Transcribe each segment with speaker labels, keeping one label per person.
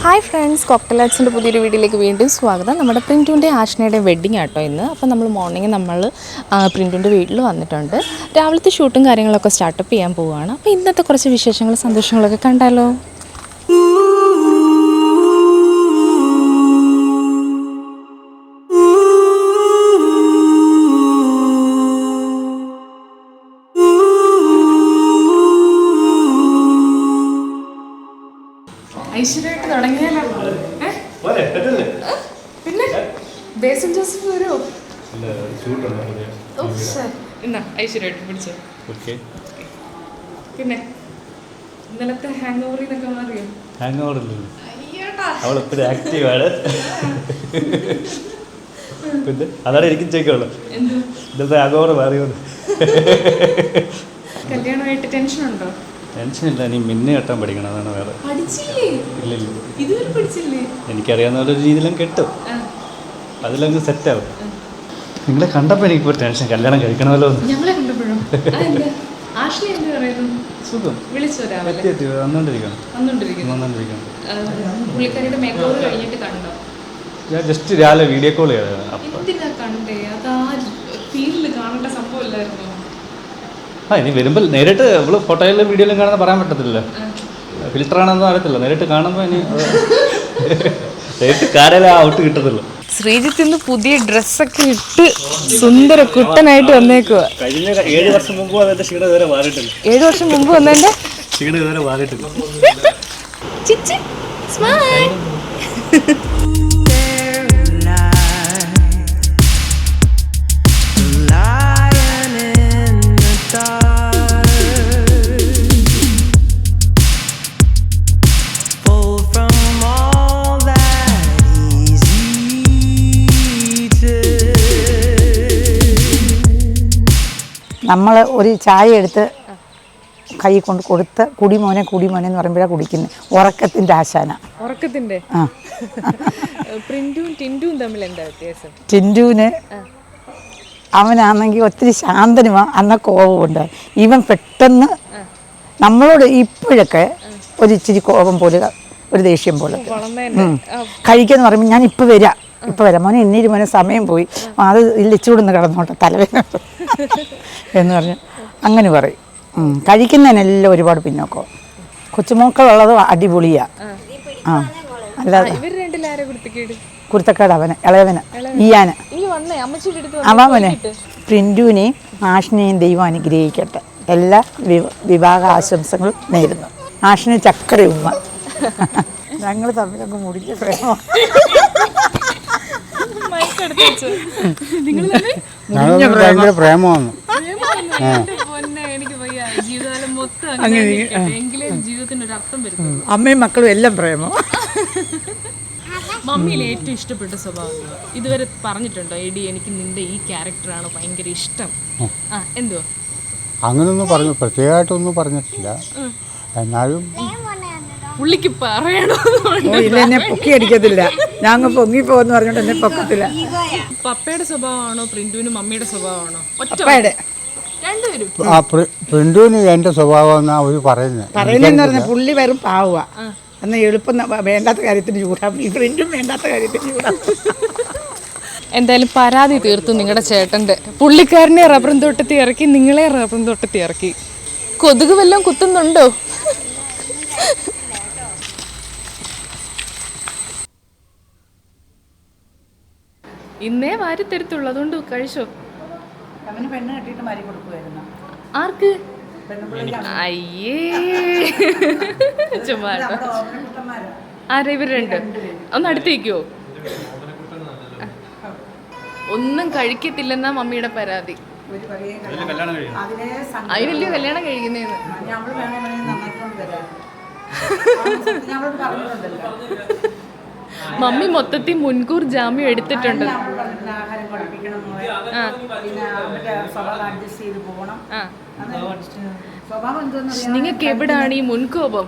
Speaker 1: Hi friends, കോക്ടെയിൽസിൻ്റെ പുതിയൊരു വീഡിയോയിലേക്ക് വീണ്ടും സ്വാഗതം. നമ്മുടെ പ്രിൻറ്റുവിൻ്റെ ആഷ്നയുടെ വെഡ്ഡിങ് ആട്ടോ ഇന്ന്. അപ്പോൾ നമ്മൾ മോർണിംഗ് പ്രിൻറ്റുവിൻ്റെ വീട്ടിൽ വന്നിട്ടുണ്ട്. രാവിലത്തെ ഷൂട്ടും കാര്യങ്ങളൊക്കെ സ്റ്റാർട്ടപ്പ് ചെയ്യാൻ പോവുകയാണ്. അപ്പോൾ ഇന്നത്തെ കുറച്ച് വിശേഷങ്ങളും സന്തോഷങ്ങളൊക്കെ കണ്ടാലോ. ഐശ്വര്യമായിട്ട് തുടങ്ങിയാലോ? പിന്നെ ബേസിൽ ജോസഫ് വരുമോ? എന്നാ ഐശ്വര്യമായിട്ട് പിടിച്ചോ. പിന്നെ ഇന്നലത്തെ ഹാങ് ഓവറിൽ നിന്നൊക്കെ മാറിയോ?
Speaker 2: ഹാങ് ഓവർ അവളെപ്പോഴും ആക്റ്റീവാണ്. പിന്നെ അതാണ് എനിക്കും ചോദിക്കുള്ളൂ, ഇന്നലത്തെ ഹാങ് ഓവർ മാറിയോന്ന്.
Speaker 1: കല്യാണമായിട്ട് ടെൻഷൻ ഉണ്ടോ?
Speaker 2: ടെൻഷനില്ല, നീ മിന്നു കെട്ടാൻ പഠിക്കണം, അതാണ് വേറെ.
Speaker 1: ഇല്ല,
Speaker 2: എനിക്കറിയാവുന്ന ഒരു രീതിയിലും കെട്ടും, അതിലങ്ങ് സെറ്റാവും. നിങ്ങളെ കണ്ടപ്പോൾ എനിക്കിപ്പോൾ ടെൻഷൻ, കല്യാണം കഴിക്കണമല്ലോ. സുഖം വന്നോണ്ടിരിക്കണം. ഞാൻ ജസ്റ്റ് രാവിലെ വീഡിയോ കോൾ ചെയ്തതാണ്. ഇനി വരുമ്പോൾ നേരിട്ട് നമ്മൾ ഫോട്ടോയിലും വീഡിയോയിലും കാണുന്ന പറയാൻ പറ്റത്തില്ലല്ലോ, ഫിൽറ്ററാണെന്നൊന്നും അറിയത്തില്ല. നേരിട്ട് കാണുമ്പോൾ ഇനി നേരിട്ട് കാരല ഔട്ട് കിട്ടത്തില്ല.
Speaker 1: ശ്രീജിത്ത് ഇന്ന് പുതിയ ഡ്രസ്സൊക്കെ ഇട്ട് സുന്ദര കുട്ടനായിട്ട് വന്നേക്കുക.
Speaker 2: കഴിഞ്ഞ 7 വർഷം മുമ്പ് വന്നതിന്റെ ക്ഷീണം ഇതുവരെ മാറിയിട്ടില്ല.
Speaker 1: 7 വർഷം മുമ്പ് വന്നതിന്റെ
Speaker 2: ക്ഷീണം ഇതുവരെ മാറിയിട്ടില്ല.
Speaker 3: നമ്മൾ ഒരു ചായ എടുത്ത് കൈ കൊണ്ട് കൊടുത്ത് കുടിമോനെ എന്ന് പറയുമ്പോഴാണ് കുടിക്കുന്നത്. ഉറക്കത്തിൻ്റെ ആശാന.
Speaker 1: ഉറക്കത്തിൻ്റെ തമ്മിൽ എന്താ വ്യത്യാസം?
Speaker 3: ടിൻറ്റുവിന് അവനാണെങ്കിൽ ഒത്തിരി ശാന്തനുമാ, അന്ന കോപമുണ്ട്. ഇവൻ പെട്ടെന്ന് നമ്മളോട് ഇപ്പോഴൊക്കെ ഒരു ഇച്ചിരി കോപം പോലെ, ഒരു ദേഷ്യം പോലെ. കഴിക്കാന്ന് പറയുമ്പോൾ ഞാൻ ഇപ്പം വരാം മോനെ, എന്നീര് മോനെ സമയം പോയി, അത് ഇച്ചിടൊന്ന് കിടന്നോട്ടെ തലവേദന എന്ന് പറഞ്ഞ് അങ്ങനെ പറയും. കഴിക്കുന്നതിനെല്ലാം ഒരുപാട് പിന്നോക്കം. കൊച്ചുമക്കളുള്ളത് അടിപൊളിയാണ്. അല്ലാതെ കുരുത്തക്കേട് അവന്, ഇളയവന് ഈയാന്. അവനെ പ്രിൻറ്റുവിനെയും ആഷിനെയും ദൈവം അനുഗ്രഹിക്കട്ടെ. എല്ലാ വിവാഹ ആശംസകളും നേരുന്നു. ആഷിന് ചക്കര ഉമ്മ. ഞങ്ങൾ തമ്മിലൊക്കെ മുടിഞ്ഞ പ്രേമം.
Speaker 4: ഭയങ്കര പ്രേമമാണ്.
Speaker 3: അമ്മയും മക്കളും എല്ലാം പ്രേമം.
Speaker 1: മമ്മിയിൽ ഏറ്റവും ഇഷ്ടപ്പെട്ട സ്വഭാവം ഇതുവരെ പറഞ്ഞിട്ടുണ്ടോ? എടി എനിക്ക് നിന്റെ ഈ ക്യാരക്ടറാണ് ഭയങ്കര ഇഷ്ടം. എന്തുവാ?
Speaker 4: അങ്ങനൊന്നും പറഞ്ഞു, പ്രത്യേകമായിട്ടൊന്നും പറഞ്ഞിട്ടില്ല. എന്നാലും
Speaker 1: പുള്ളിക്ക് പറയണോ?
Speaker 3: ഇല്ല, എന്നെ പൊക്കി അടിക്കത്തില്ല. ഞാൻ പൊങ്ങിപ്പോന്ന് പറഞ്ഞോണ്ട് എന്നെ പൊക്കത്തില്ല.
Speaker 1: പപ്പയുടെ സ്വഭാവമാണോ പ്രിന്റുവിന് മമ്മിയുടെ സ്വഭാവമാണോ?
Speaker 3: പപ്പയുടെ.
Speaker 4: പ്രിന്റുവിന് എൻ്റെ സ്വഭാവം അവർ പറയുന്നതെന്ന്
Speaker 3: പറഞ്ഞാൽ പുള്ളി വെറും പാവുക. എന്നാൽ എളുപ്പം വേണ്ടാത്ത കാര്യത്തിന് ചൂടാം. ഈ പ്രിന്റും വേണ്ടാത്ത കാര്യത്തിന് ചൂടാം.
Speaker 1: എന്തായാലും പരാതി തീർത്തു നിങ്ങളുടെ ചേട്ടൻ്റെ. പുള്ളിക്കാരനെ റബ്ബറും തോട്ടത്തിൽ ഇറക്കി, നിങ്ങളെ റബ്ബറും തോട്ടത്തിൽ ഇറക്കി. കൊതുക് വല്ലതും കുത്തുന്നുണ്ടോ? ഇന്നേ വാരി തരുത്തുള്ളൂ, അതുകൊണ്ട് കഴിച്ചോ.
Speaker 3: പെണ്ണ് കെട്ടിയിട്ട് മാറി കൊടുക്കുമായിരുന്നു.
Speaker 1: ആർക്ക്? അയ്യേ, ചുമ്മാ. ആരാ ഇവർ രണ്ട്? ഒന്ന് അടുത്തേക്കോ. ഒന്നും കഴിക്കത്തില്ലെന്നാ മമ്മിയുടെ പരാതി. അതിനല്ലേ കല്യാണം കഴിക്കുന്നേന്ന്. മമ്മി മൊത്തത്തിൽ മുൻകൂർ ജാമ്യം എടുത്തിട്ടുണ്ട്. നിങ്ങൾക്ക് എവിടാണ് ഈ മുൻകോപം?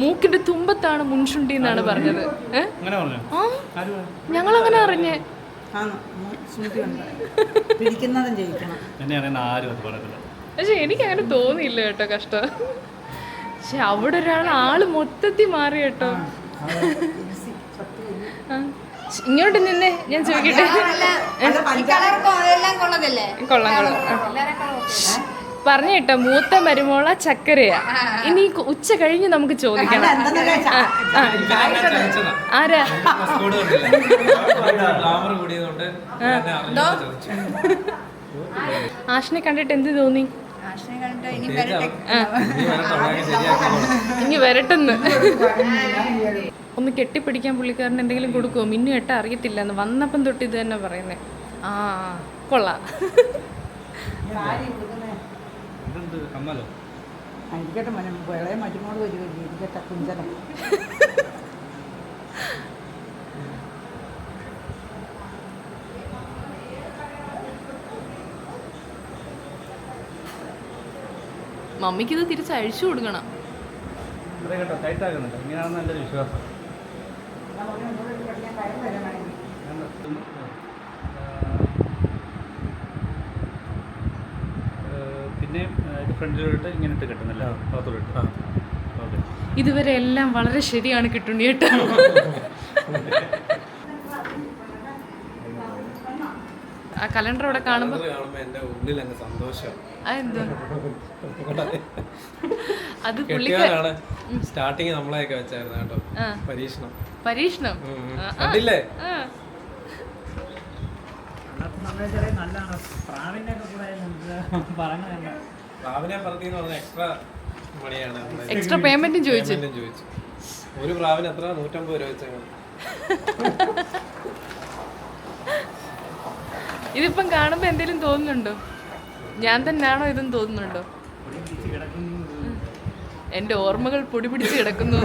Speaker 1: മൂക്കിന്റെ തുമ്പത്താണ് മുൻഷുണ്ടി എന്നാണ് പറഞ്ഞത്. ഞങ്ങളങ്ങനെ അറിഞ്ഞേ. പക്ഷെ എനിക്ക് അങ്ങനെ തോന്നിയില്ല കേട്ടോ. കഷ്ടം. പക്ഷെ അവിടെ ഒരാൾ ആള് മൊത്തത്തിൽ മാറി കേട്ടോ. ഇങ്ങോട്ട് നിന്നേ, ഞാൻ ചോദിക്കട്ടെ. കൊള്ളാം കൊള്ളാം. പറഞ്ഞു കേട്ടോ, മൂത്ത മരുമോള ചക്കരയാ. ഇനി ഉച്ച കഴിഞ്ഞ് നമുക്ക് ചോദിക്കണം. ആരാ? ആഷിനെ കണ്ടിട്ട് എന്ത് തോന്നി? ഇനി വരട്ടെന്ന്. ഒന്ന് കെട്ടിപ്പിടിക്കാൻ പുള്ളിക്കാരൻ എന്തെങ്കിലും കൊടുക്കുമോ? മിന്നു കേട്ടാ അറിയത്തില്ല എന്ന് വന്നപ്പം തൊട്ട് ഇത് തന്നെ പറയുന്നേ. ആ കൊള്ളാം. മമ്മിക്ക് ഇത് തിരിച്ച് അഴിച്ചു കൊടുക്കണം.
Speaker 2: ഇങ്ങനെയാണെന്ന് എൻ്റെ വിശ്വാസം. പിന്നെ ഫ്രണ്ടിലോട്ട് ഇങ്ങനെ ഇട്ട് കിട്ടുന്നില്ല, പുറത്തോട്ട്. ഓക്കെ,
Speaker 1: ഇതുവരെ എല്ലാം വളരെ ശരിയാണ് കിട്ടുണ്ടി കേട്ടോ. ആ കലണ്ടർ അവിടെ കാണുമ്പോൾ
Speaker 5: എൻ്റെ ഉള്ളിൽ അങ്ങ് സന്തോഷം.
Speaker 1: അതെന്തോ അത്
Speaker 5: കെട്ടിയാലാണ് സ്റ്റാർട്ടിങ് നമ്മളെയൊക്കെ വെച്ചായിരുന്നു കേട്ടോ.
Speaker 1: പരീക്ഷണം
Speaker 5: കണ്ടില്ലേ? പ്രാവിനെ പറത്തിന്ന് പറഞ്ഞ എക്സ്ട്രാ മണിയാണ്,
Speaker 1: എക്സ്ട്രാ പേയ്മെന്റും ചോദിച്ചു.
Speaker 5: ഒരു പ്രാവിന് എത്ര? 150 രൂപ വെച്ചാൽ.
Speaker 1: ഇതിപ്പം കാണുമ്പോ എന്തെങ്കിലും തോന്നുന്നുണ്ടോ? ഞാൻ തന്നെയാണോ ഇതെന്ന് തോന്നുന്നുണ്ടോ? എൻ്റെ ഓർമ്മകൾ പൊടി പിടിച്ച് കിടക്കുന്നു.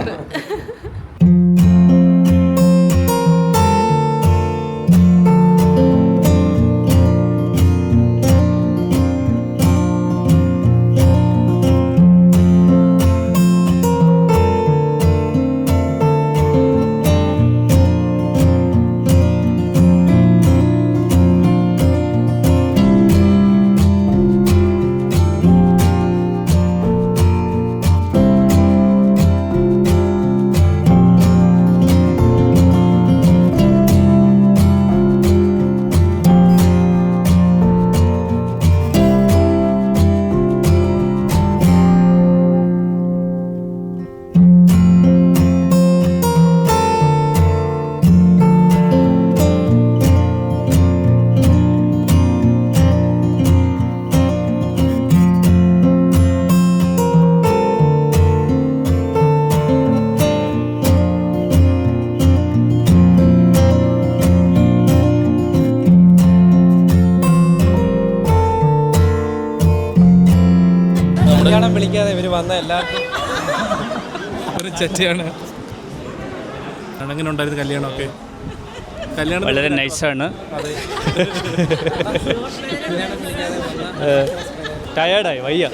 Speaker 5: കല്യാണം വിളിക്കാതെ ഇവര് വന്ന എല്ലാവർക്കും ഒരു ചെറ്റയാണ്.
Speaker 6: എങ്ങനെ ഉണ്ടായിരുന്നു കല്യാണമൊക്കെ? കല്യാണം
Speaker 2: വളരെ നൈസാണ്. ടയേർഡായി, വയ്യ.